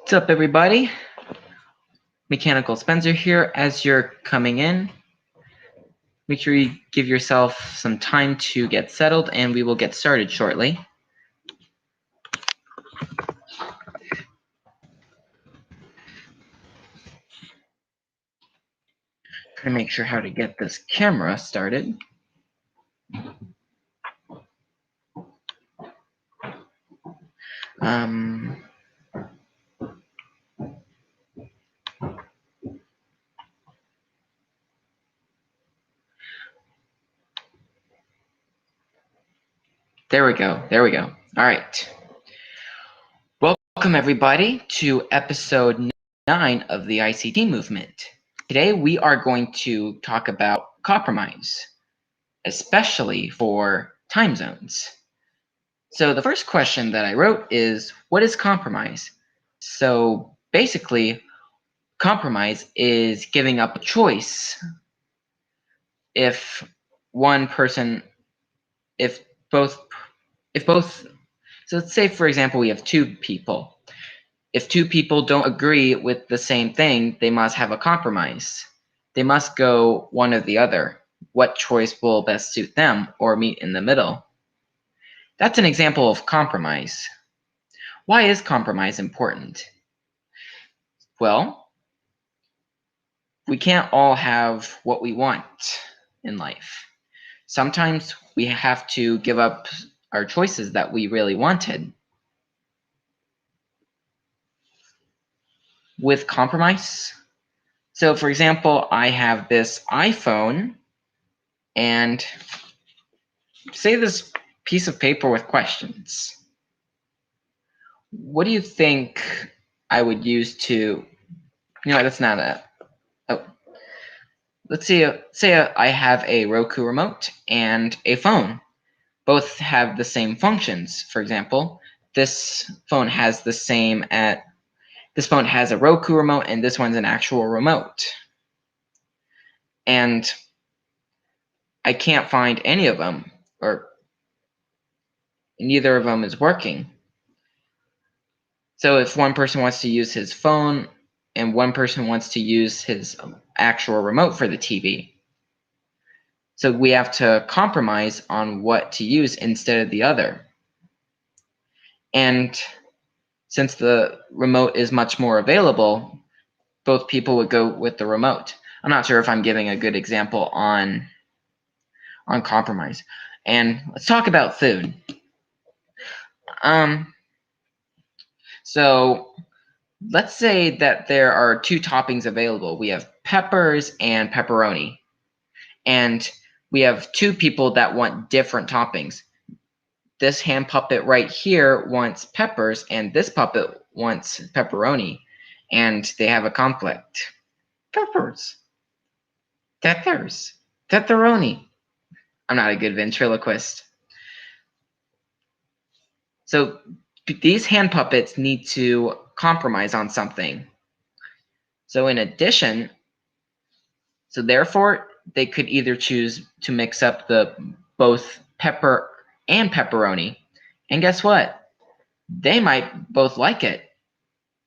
What's up, everybody? Mechanical Spencer here. As you're coming in, make sure you give yourself some time to get settled, and we will get started shortly. Trying to make sure how to get this camera started. There we go. All right. Welcome, everybody, to episode 9 of the ICT movement. Today, we are going to talk about compromise, especially for time zones. So the first question that I wrote is, what is compromise? So basically, compromise is giving up a choice. If so let's say, for example, we have two people. If two people don't agree with the same thing, they must have a compromise. They must go one or the other. What choice will best suit them, or meet in the middle? That's an example of compromise. Why is compromise important? Well, we can't all have what we want in life. Sometimes we have to give up our choices that we really wanted. With compromise, so for example, I have this iPhone and say this piece of paper with questions. What do you think I would use to, that's not a, let's say I have a Roku remote and a phone. Both have the same functions. For example, this phone has a Roku remote, and this one's an actual remote. And I can't find any of them, or neither of them is working. So if one person wants to use his phone and one person wants to use his actual remote for the TV, so we have to compromise on what to use instead of the other. And since the remote is much more available, both people would go with the remote. I'm not sure if I'm giving a good example on compromise. And let's talk about food. So let's say that there are two toppings available. We have peppers and pepperoni. And we have two people that want different toppings. This hand puppet right here wants peppers, and this puppet wants pepperoni. And they have a conflict. Peppers. Pepperoni. I'm not a good ventriloquist. So these hand puppets need to compromise on something. So in addition, therefore, they could either choose to mix up both pepper and pepperoni. And guess what? They might both like it.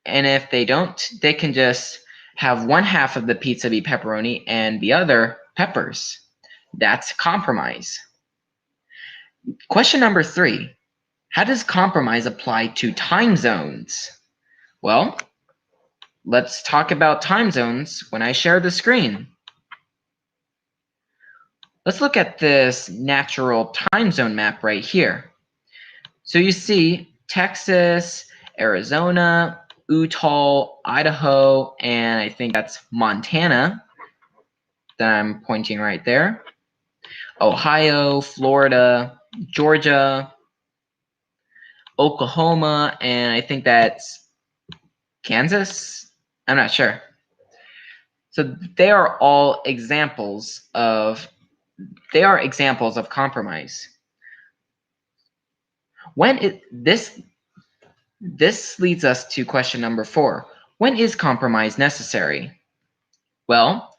And if they don't, they can just have one half of the pizza be pepperoni and the other peppers. That's compromise. Question number 3. How does compromise apply to time zones? Well, let's talk about time zones when I share the screen. Let's look at this natural time zone map right here. So you see Texas, Arizona, Utah, Idaho, and I think that's Montana that I'm pointing right there. Ohio, Florida, Georgia, Oklahoma, and I think that's Kansas. I'm not sure. So they are all examples of compromise. This leads us to question number 4. When is compromise necessary? Well,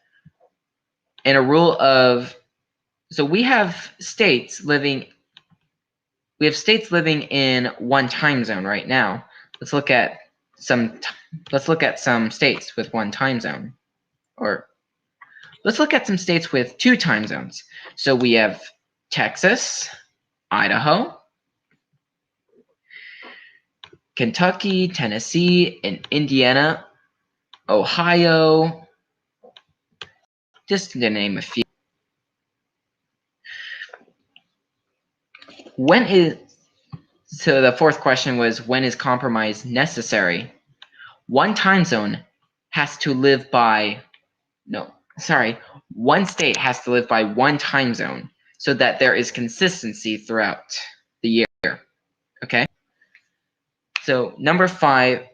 in a rule of, so we have states living in one time zone right now. Let's look at let's look at some states with one time zone, or let's look at some states with two time zones. So we have Texas, Idaho, Kentucky, Tennessee, and Indiana, Ohio, just to name a few. So the fourth question was, when is compromise necessary? One time zone has to live by, one state has to live by one time zone so that there is consistency throughout the year. Okay? So number 5.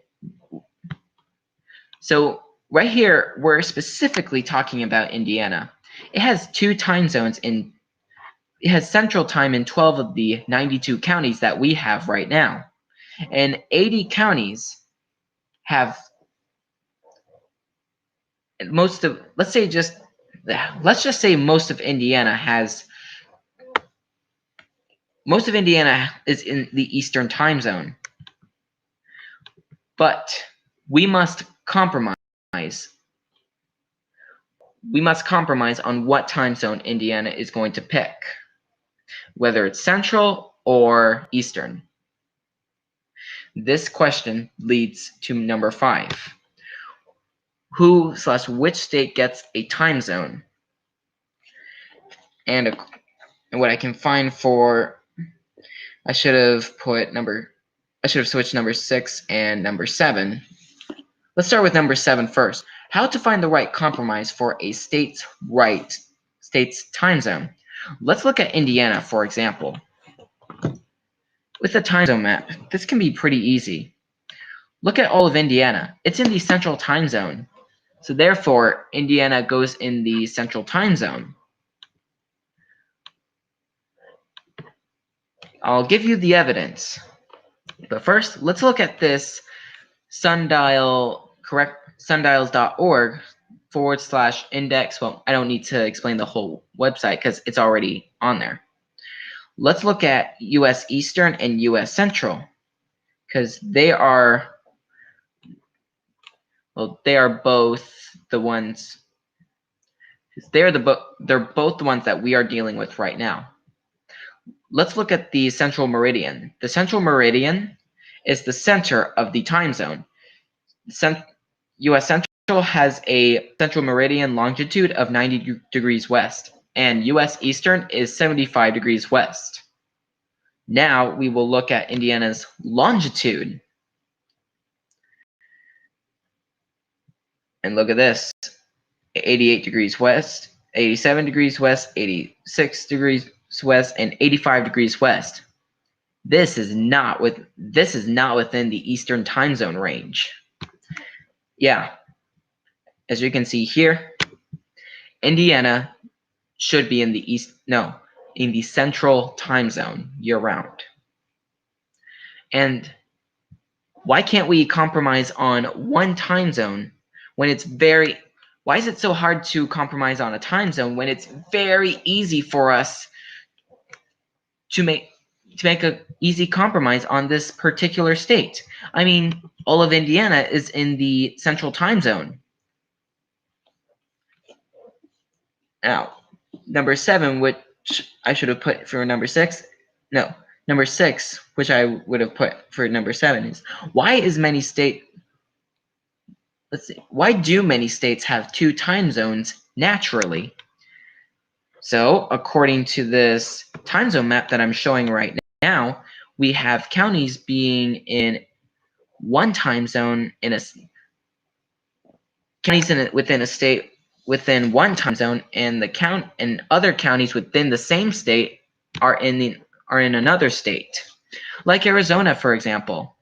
So right here, we're specifically talking about Indiana. It has two time zones it has central time in 12 of the 92 counties that we have right now. And 80 counties have let's just say most of Indiana is in the Eastern time zone. But we must compromise. We must compromise on what time zone Indiana is going to pick, whether it's Central or Eastern. This question leads to number 5. Which state gets a time zone? And what I can find for, I should have switched number 6 and number 7. Let's start with number 7 first. How to find the right compromise for a state's time zone. Let's look at Indiana, for example. With the time zone map, this can be pretty easy. Look at all of Indiana. It's in the central time zone. So therefore, Indiana goes in the central time zone. I'll give you the evidence. But first, let's look at this sundials.org /index. Well, I don't need to explain the whole website because it's already on there. Let's look at U.S. Eastern and U.S. Central because they are both the ones. They're both the ones that we are dealing with right now. Let's look at the Central Meridian. The Central Meridian is the center of the time zone. U.S. Central has a Central Meridian longitude of 90 degrees west, and U.S. Eastern is 75 degrees west. Now we will look at Indiana's longitude. And look at this. 88 degrees west, 87 degrees west, 86 degrees west, and 85 degrees west. This is not within the Eastern time zone range. Yeah. As you can see here, Indiana should be in the central time zone year-round. And why can't we compromise on one time zone when why is it so hard to compromise on a time zone when it's very easy for us to make an easy compromise on this particular state? I mean, all of Indiana is in the central time zone. Now, number 7, which I should have put for number 6. No, number 6, which I would have put for number 7 is why do many states have two time zones naturally? So, according to this time zone map that I'm showing right now, we have counties being in one time zone within a state within one time zone, and other counties within the same state are in another state, like Arizona, for example.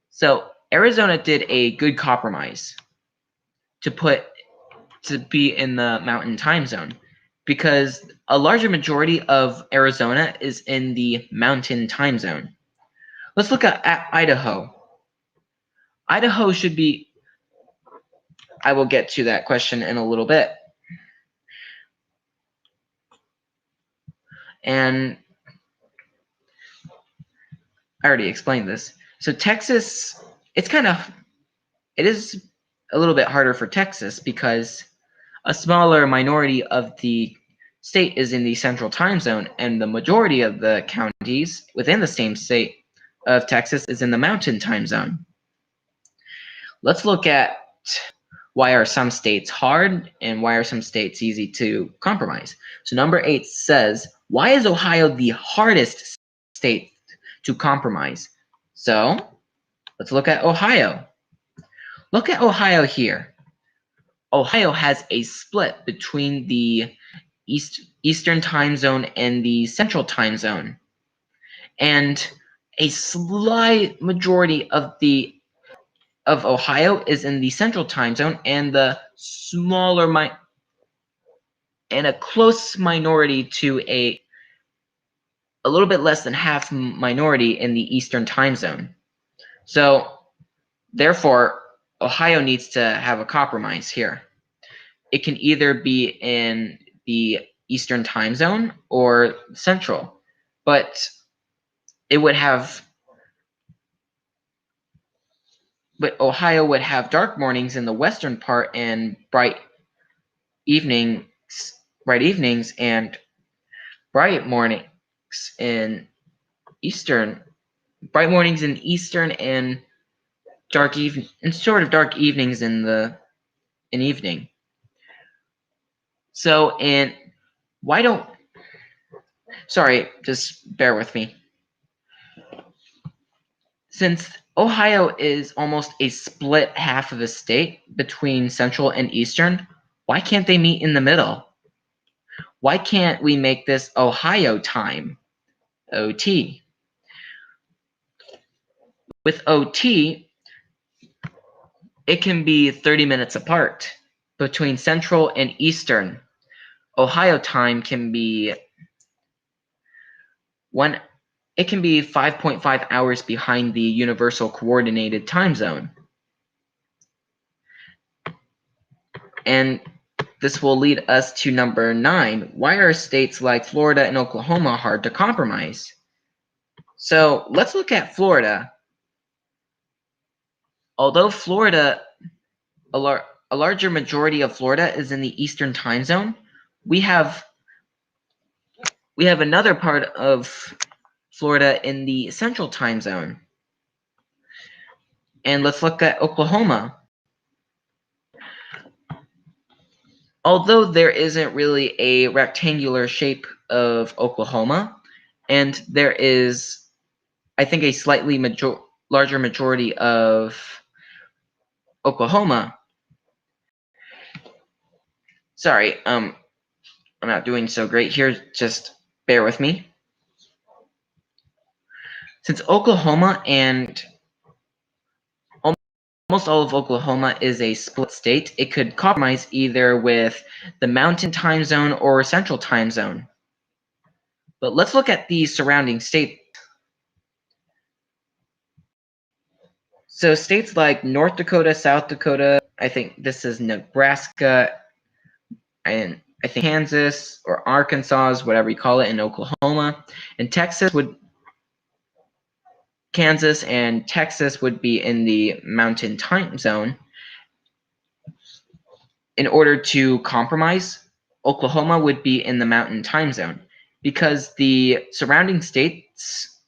So Arizona did a good compromise to be in the mountain time zone because a larger majority of Arizona is in the mountain time zone. Let's look at Idaho. Idaho should be. I will get to that question in a little bit. And I already explained this. So Texas, it is a little bit harder for Texas because a smaller minority of the state is in the central time zone, and the majority of the counties within the same state of Texas is in the mountain time zone. Let's look at why are some states hard and why are some states easy to compromise. So number 8 says, why is Ohio the hardest state to compromise? So let's look at Ohio. Look at Ohio here. Ohio has a split between the Eastern time zone and the Central time zone. And a slight majority of Ohio is in the Central time zone, and the smaller and a close minority to a little bit less than half minority in the Eastern time zone. So therefore, Ohio needs to have a compromise here. It can either be in the Eastern time zone or Central, but Ohio would have dark mornings in the western part and bright evenings and bright mornings in eastern and dark evenings in evening. So just bear with me. Since Ohio is almost a split half of the state between Central and Eastern, why can't they meet in the middle? Why can't we make this Ohio time, OT? With OT, it can be 30 minutes apart between Central and Eastern. Ohio time can be 5.5 hours behind the Universal Coordinated Time Zone. And this will lead us to number 9. Why are states like Florida and Oklahoma hard to compromise? So let's look at Florida. Although Florida, a larger majority of Florida is in the Eastern time zone, we have another part of Florida in the Central time zone. And let's look at Oklahoma. Although there isn't really a rectangular shape of Oklahoma, and there is, I think, a slightly larger majority of Oklahoma. Sorry, I'm not doing so great here. Just bear with me. Since Oklahoma and almost all of Oklahoma is a split state, it could compromise either with the Mountain Time Zone or Central Time Zone. But let's look at the surrounding states. So states like North Dakota, South Dakota, I think this is Nebraska, and I think Kansas or Arkansas, whatever you call it, in Oklahoma, and Kansas and Texas would be in the Mountain Time Zone. In order to compromise, Oklahoma would be in the Mountain Time Zone because the surrounding states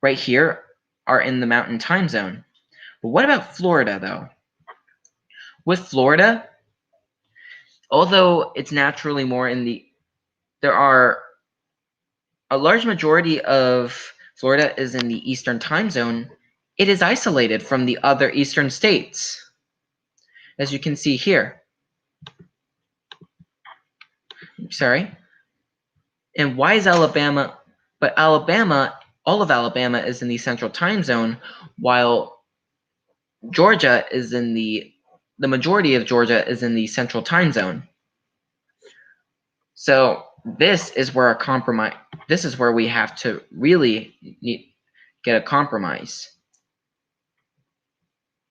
right here are in the Mountain Time Zone. But what about Florida, though? With Florida, although it's naturally more there are a large majority of Florida is in the Eastern Time Zone, it is isolated from the other eastern states, as you can see here. Sorry. And why is Alabama? But all of Alabama is in the Central Time Zone, while Georgia is in the majority of Georgia is in the Central Time Zone. So this is where we have to really get a compromise.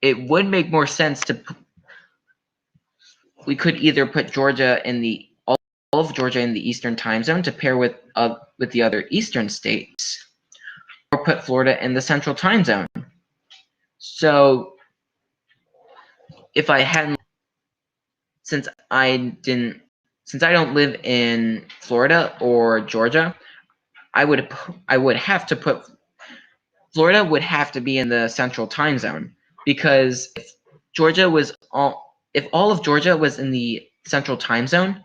It would make more sense we could either put Georgia in all of Georgia in the Eastern Time Zone to pair with the other eastern states, or put Florida in the Central Time Zone. So if I hadn't, since I don't live in Florida or Georgia, I would have to put Florida would have to be in the central time zone, because if all of Georgia was in the central time zone,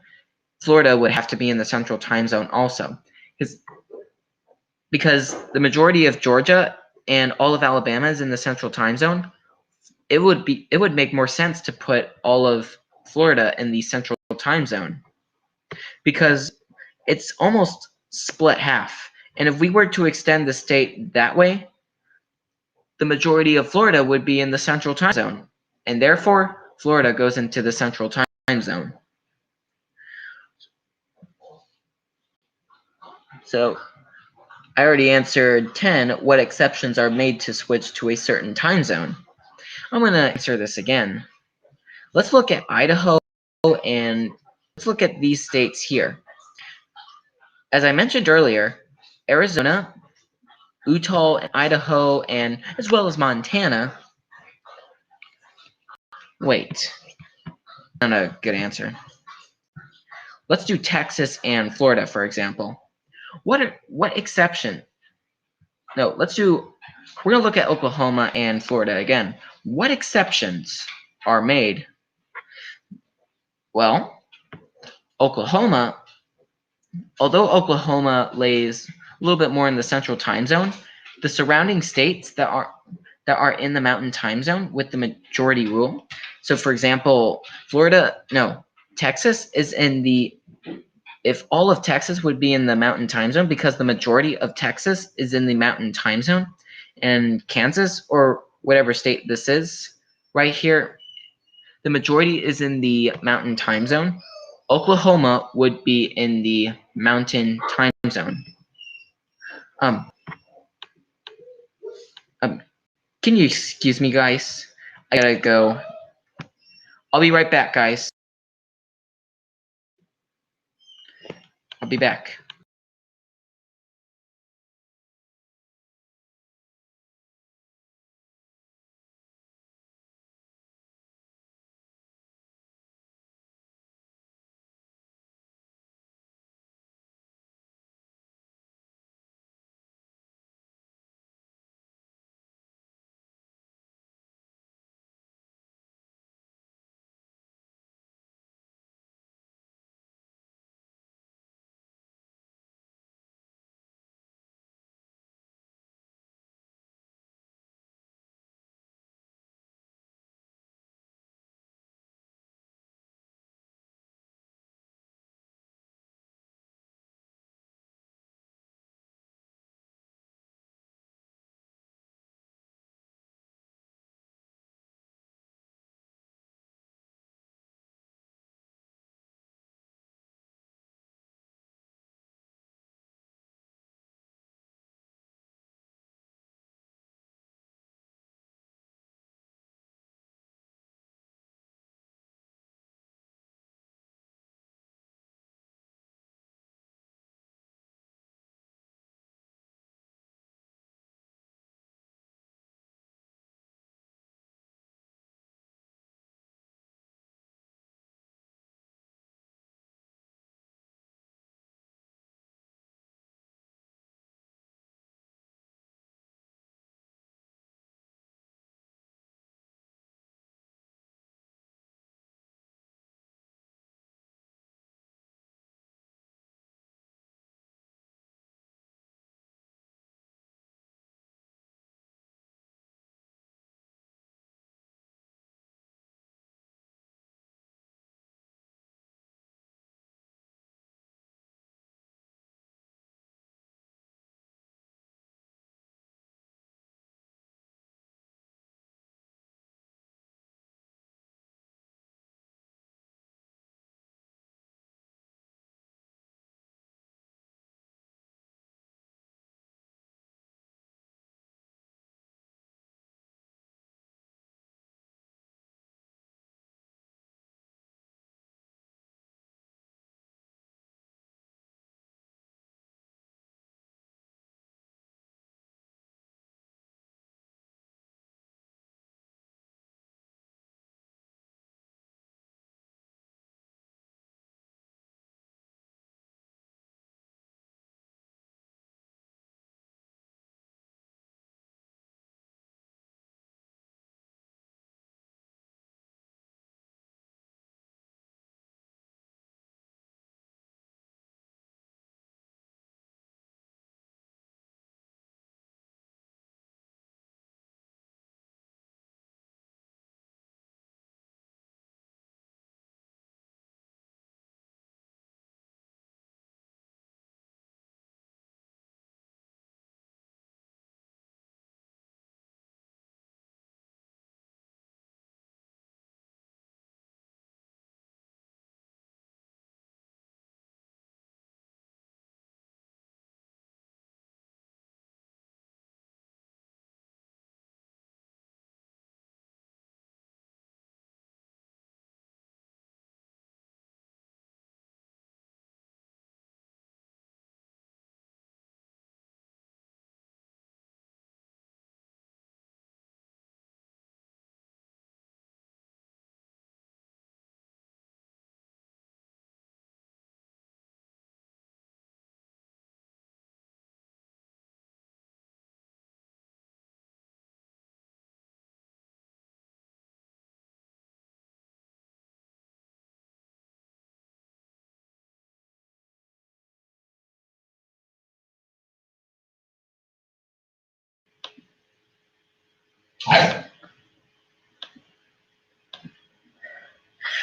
Florida would have to be in the central time zone also. Because the majority of Georgia and all of Alabama is in the central time zone, it would make more sense to put all of Florida in the central time zone, because it's almost split half. And if we were to extend the state that way, the majority of Florida would be in the central time zone, and therefore Florida goes into the central time zone. So I already answered 10. What exceptions are made to switch to a certain time zone? I'm going to answer this again. Let's look at Idaho, and let's look at these states here. As I mentioned earlier, Arizona, Utah, Idaho, and as well as Montana. Wait, not a good answer. Let's do Texas and Florida, for example. What exception? No, we're going to look at Oklahoma and Florida again. What exceptions are made? Well, Oklahoma, although Oklahoma lays a little bit more in the central time zone, the surrounding states that are in the mountain time zone with the majority rule. So for example, Texas is in the, if all of Texas would be in the mountain time zone, because the majority of Texas is in the mountain time zone, and Kansas, or whatever state this is right here, the majority is in the mountain time zone. Oklahoma would be in the mountain time zone. Um, can you excuse me, guys? I gotta go. I'll be right back, guys. I'll be back.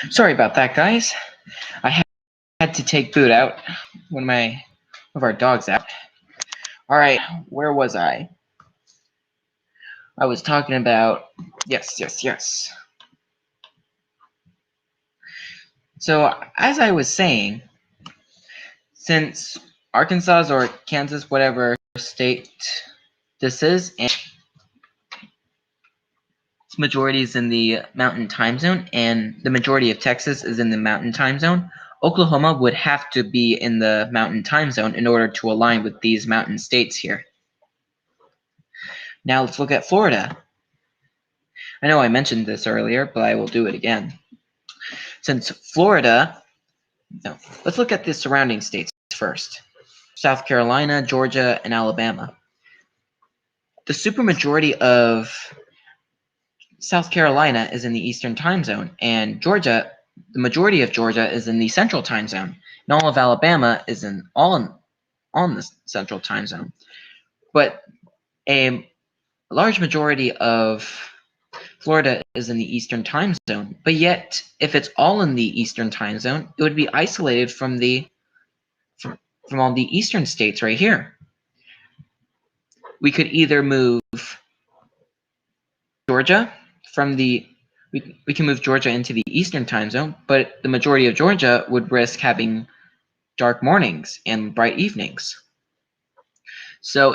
Sorry about that, guys. I had to take Boot out, one of our dogs out. All right, where was I? I was talking about yes. So as I was saying, since Arkansas or Kansas, whatever state this is, and its majority is in the Mountain Time Zone, and the majority of Texas is in the Mountain Time Zone, Oklahoma would have to be in the Mountain Time Zone in order to align with these mountain states here. Now let's look at Florida. I know I mentioned this earlier, but I will do it again. Since Florida, no, let's look at the surrounding states first. South Carolina, Georgia, and Alabama. The supermajority of South Carolina is in the Eastern Time Zone, and Georgia, the majority of Georgia is in the Central Time Zone, and all of Alabama is on the Central Time Zone. But a large majority of Florida is in the Eastern Time Zone, but yet if it's all in the Eastern Time Zone, it would be isolated from all the eastern states right here. We could either move Georgia from the we can move Georgia into the Eastern Time Zone, but the majority of Georgia would risk having dark mornings and bright evenings. So,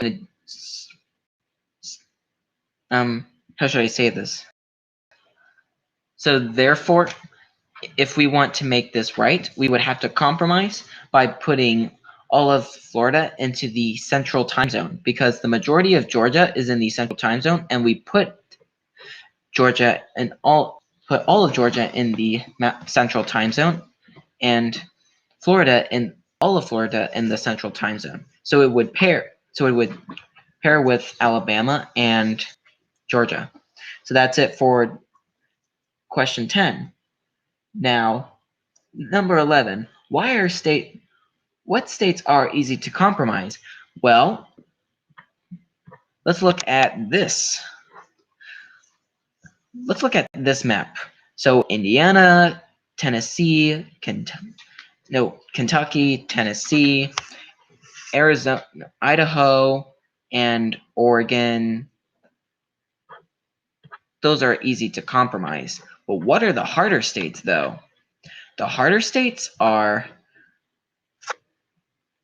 how should I say this? So therefore, if we want to make this right, we would have to compromise by putting all of Florida into the Central Time Zone, because the majority of Georgia is in the Central Time Zone, and we put Georgia and all of Georgia in the Central Time Zone, and all of Florida in the Central Time Zone. So it would pair with Alabama and Georgia. So that's it for question 10. Now, number 11. What states are easy to compromise? Well, let's look at this. Let's look at this map. So Indiana, Tennessee, Kentucky, Tennessee, Arizona, Idaho, and Oregon. Those are easy to compromise. But what are the harder states, though? The harder states are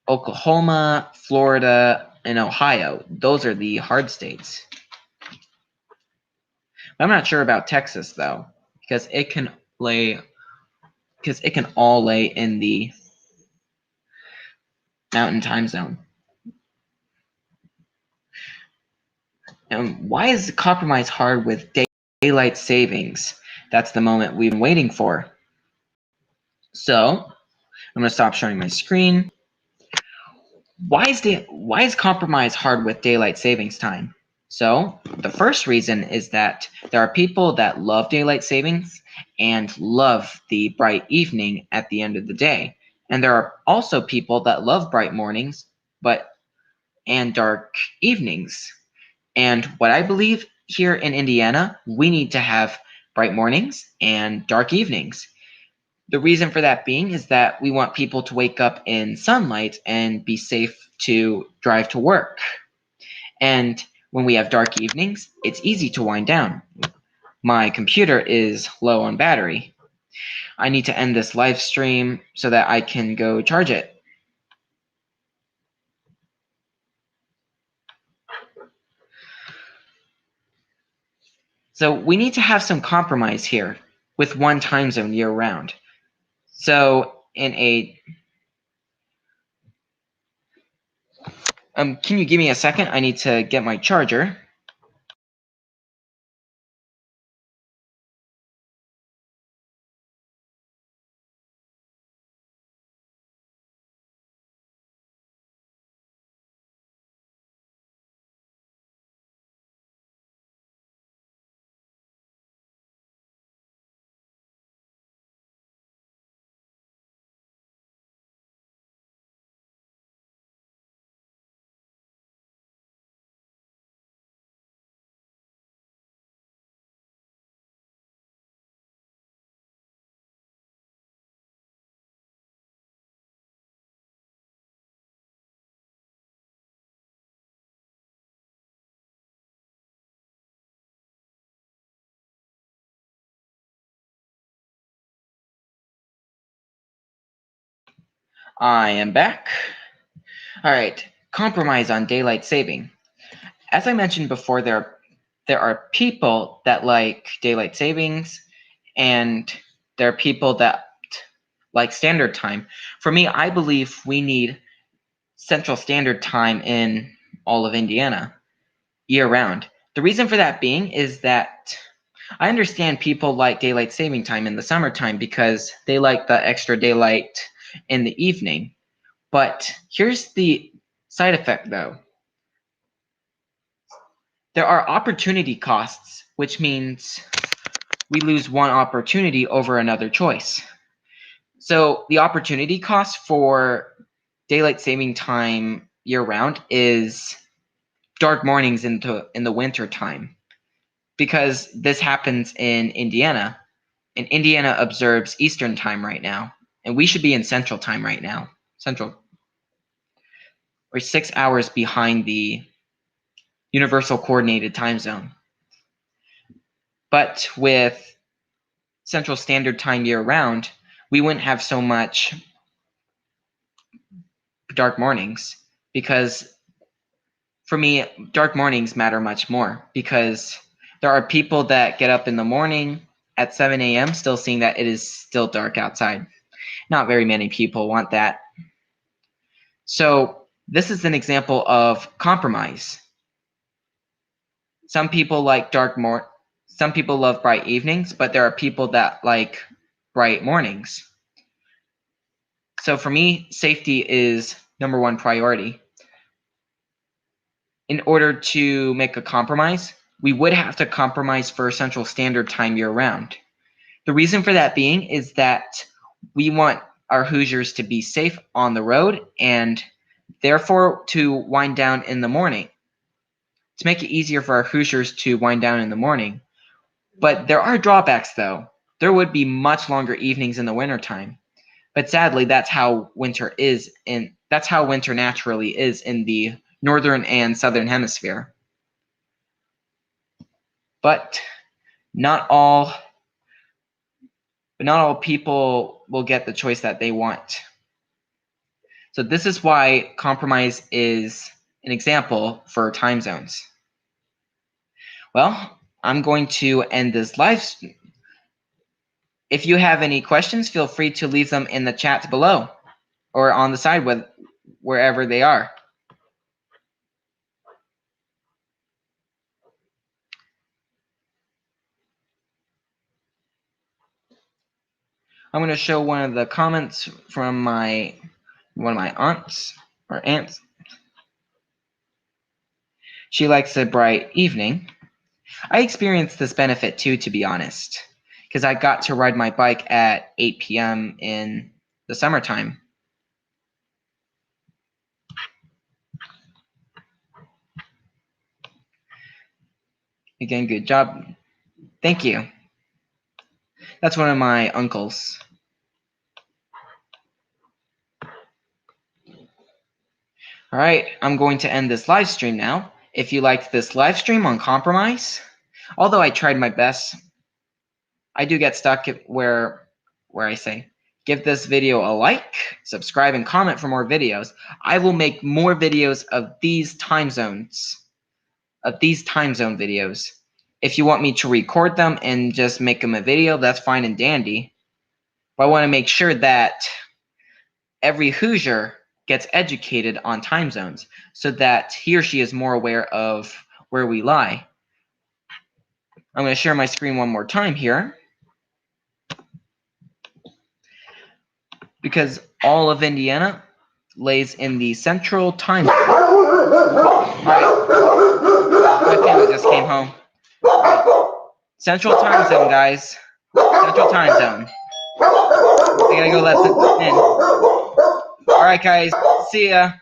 Oklahoma, Florida, and Ohio. Those are the hard states. I'm not sure about Texas, though, because it can all lay in the Mountain Time Zone. And why is the compromise hard with daylight savings? That's the moment we've been waiting for. So I'm going to stop sharing my screen. Why is compromise hard with daylight savings time? So the first reason is that there are people that love daylight savings and love the bright evening at the end of the day. And there are also people that love bright mornings and dark evenings. And what I believe here in Indiana, we need to have bright mornings and dark evenings. The reason for that being is that we want people to wake up in sunlight and be safe to drive to work. And when we have dark evenings, it's easy to wind down. My computer is low on battery. I need to end this live stream so that I can go charge it. So we need to have some compromise here with one time zone year round. So can you give me a second? I need to get my charger. I am back. All right, compromise on daylight saving. As I mentioned before, there are people that like daylight savings, and there are people that like standard time. For me, I believe we need Central Standard Time in all of Indiana year round. The reason for that being is that I understand people like daylight saving time in the summertime because they like the extra daylight in the evening. But here's the side effect though. There are opportunity costs, which means we lose one opportunity over another choice. So the opportunity cost for daylight saving time year round is dark mornings in the winter time, because this happens in Indiana. And Indiana observes Eastern time right now, and we should be in Central time right now. Central. We're 6 hours behind the Universal Coordinated Time Zone. But with Central Standard Time year round, we wouldn't have so much dark mornings, because for me, dark mornings matter much more, because there are people that get up in the morning at 7 a.m. still seeing that it is still dark outside. Not very many people want that. So this is an example of compromise. Some people like some people love bright evenings, but there are people that like bright mornings. So for me, safety is number one priority. In order to make a compromise, we would have to compromise for Central Standard Time year round. The reason for that being is that we want our Hoosiers to be safe on the road, and therefore to wind down in the morning. To make it easier for our Hoosiers to wind down in the morning. But there are drawbacks though. There would be much longer evenings in the wintertime. But sadly, that's how winter naturally is in the northern and southern hemisphere. But not all people will get the choice that they want. So this is why compromise is an example for time zones. Well, I'm going to end this live stream. If you have any questions, feel free to leave them in the chat below or on the side wherever they are. I'm going to show one of the comments from one of my aunts. She likes a bright evening. I experienced this benefit too, to be honest, because I got to ride my bike at 8 p.m. in the summertime. Again, good job. Thank you. That's one of my uncles. All right, I'm going to end this live stream now. If you liked this live stream on compromise, although I tried my best, I do get stuck where I say, give this video a like, subscribe, and comment for more videos. I will make more videos of these time zone videos. If you want me to record them and just make them a video, that's fine and dandy. But I want to make sure that every Hoosier gets educated on time zones so that he or she is more aware of where we lie. I'm going to share my screen one more time here, because all of Indiana lays in the central time zone. All right. My family just came home. Right. Central time zone, guys. Central time zone. I gotta go let them in. All right, guys. See ya.